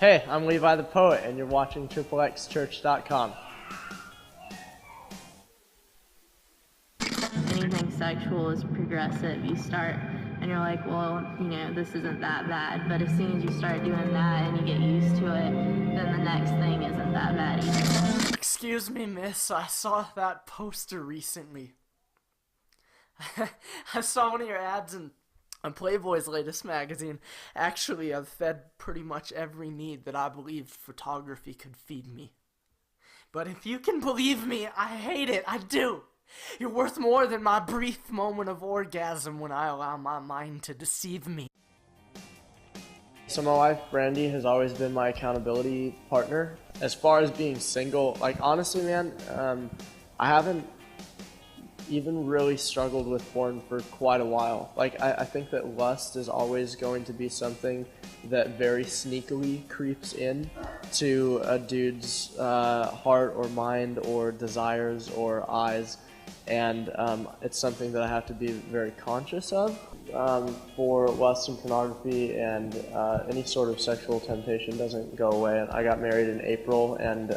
Hey, I'm Levi the Poet, and you're watching XXXchurch.com. Anything sexual is progressive. You start and you're like, well, this isn't that bad. But as soon as you start doing that and you get used to it, then the next thing isn't that bad either. Excuse me, miss, I saw that poster recently. I saw one of your ads in Playboy's latest magazine. Actually, I've fed pretty much every need that I believed photography could feed me. But if you can believe me, I hate it, I do. You're worth more than my brief moment of orgasm when I allow my mind to deceive me. So my wife, Brandy, has always been my accountability partner. As far as being single, honestly, man, I haven't even really struggled with porn for quite a while. I think that lust is always going to be something that very sneakily creeps in to a dude's heart or mind or desires or eyes. And it's something that I have to be very conscious of. For lust and pornography and any sort of sexual temptation doesn't go away. And I got married in April, and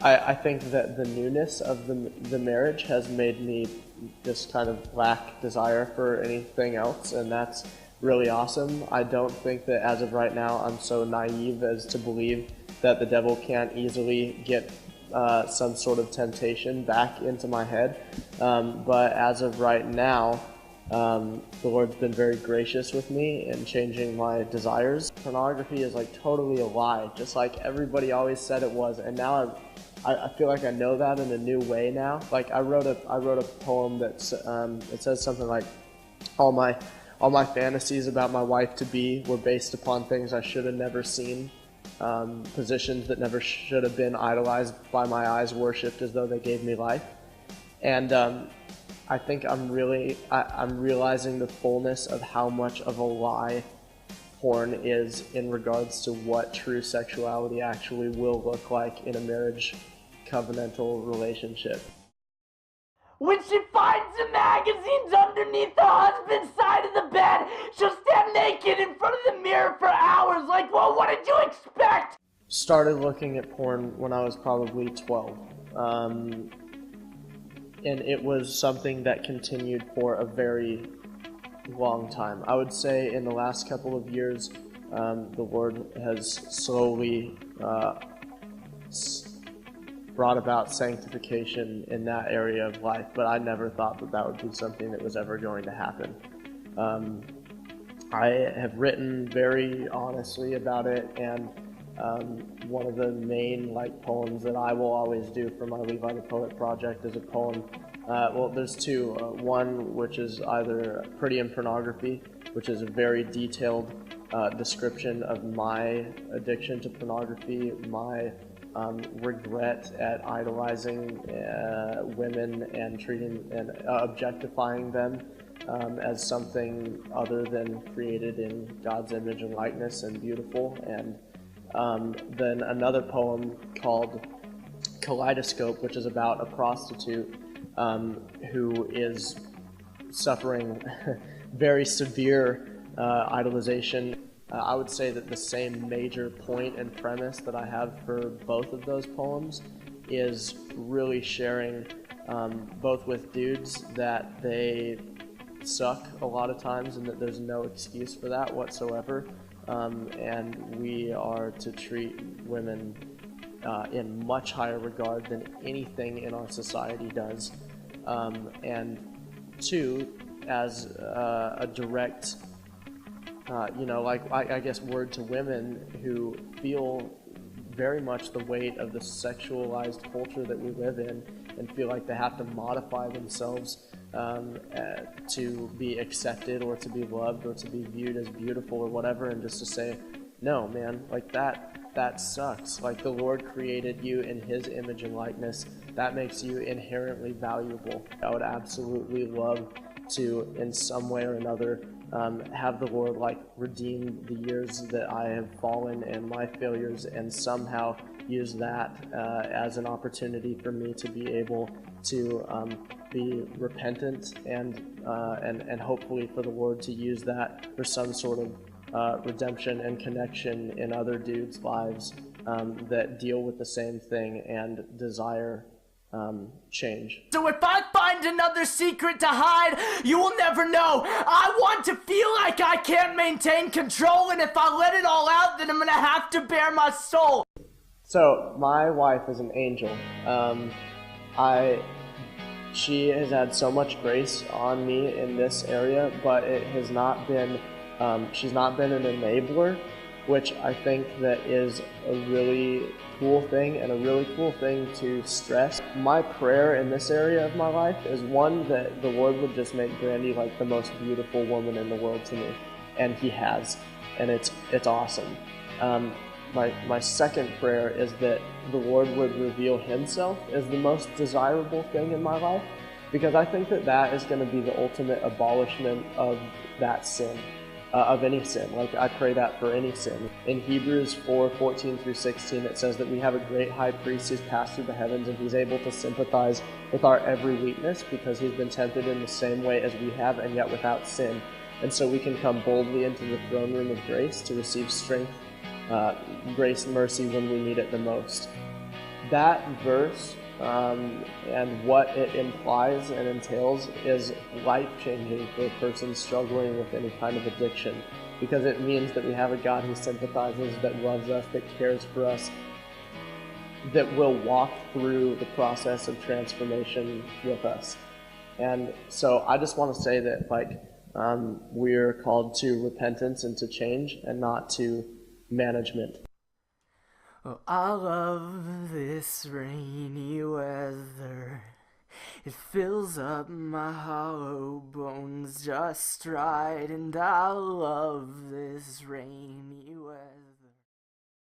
I think that the newness of the marriage has made me just kind of lack desire for anything else, and that's really awesome. I don't think that as of right now I'm so naive as to believe that the devil can't easily get some sort of temptation back into my head. But as of right now, the Lord's been very gracious with me in changing my desires. Pornography is totally a lie, just like everybody always said it was, and now I feel like I know that in a new way now. I wrote a poem that's it says something like, all my fantasies about my wife to be were based upon things I should have never seen. Positions that never should have been idolized by my eyes, worshipped as though they gave me life. And I think I'm realizing the fullness of how much of a lie porn is in regards to what true sexuality actually will look like in a marriage covenantal relationship. When she finds the magazines underneath her husband's side of the bed, she'll stand naked in front of the mirror for hours well, what did you expect? Started looking at porn when I was probably 12. And it was something that continued for a very long time. I would say in the last couple of years, the Lord has slowly brought about sanctification in that area of life, but I never thought that would be something that was ever going to happen. I have written very honestly about it, and one of the main poems that I will always do for my Levi the Poet project is a poem. Well, there's two. One which is either Pretty in Pornography, which is a very detailed description of my addiction to pornography, my regret at idolizing women and treating and objectifying them as something other than created in God's image and likeness and beautiful. And then another poem called Kaleidoscope, which is about a prostitute who is suffering very severe idolization. I would say that the same major point and premise that I have for both of those poems is really sharing both with dudes that they suck a lot of times and that there's no excuse for that whatsoever, and we are to treat women in much higher regard than anything in our society does, and two, as a direct I guess word to women who feel very much the weight of the sexualized culture that we live in and feel like they have to modify themselves to be accepted or to be loved or to be viewed as beautiful or whatever, and just to say, no, man, that sucks. The Lord created you in His image and likeness. That makes you inherently valuable. I would absolutely love to, in some way or another, have the Lord redeem the years that I have fallen and my failures, and somehow use that as an opportunity for me to be able to be repentant and hopefully for the Lord to use that for some sort of redemption and connection in other dudes' lives that deal with the same thing and desire change. So if I find another secret to hide, you will never know. I want to feel like I can't maintain control, and if I let it all out, then I'm gonna have to bare my soul. So my wife is an angel. She has had so much grace on me in this area, but it has not been, she's not been an enabler, which I think that is a really cool thing and a really cool thing to stress. My prayer in this area of my life is one, that the Lord would just make Brandy like the most beautiful woman in the world to me, and He has, and it's awesome. My second prayer is that the Lord would reveal Himself as the most desirable thing in my life, because I think that that is going to be the ultimate abolishment of that sin, of any sin. Like, I pray that for any sin. In Hebrews 4:14-16, it says that we have a great high priest who's passed through the heavens, and He's able to sympathize with our every weakness because He's been tempted in the same way as we have, and yet without sin. And so we can come boldly into the throne room of grace to receive strength, grace and mercy when we need it the most. That verse and what it implies and entails is life-changing for a person struggling with any kind of addiction, because it means that we have a God who sympathizes, that loves us, that cares for us, that will walk through the process of transformation with us. And so I just want to say that, like, we're called to repentance and to change, and not to management. Oh, I love this rainy weather. It fills up my hollow bones just right, and I love this rainy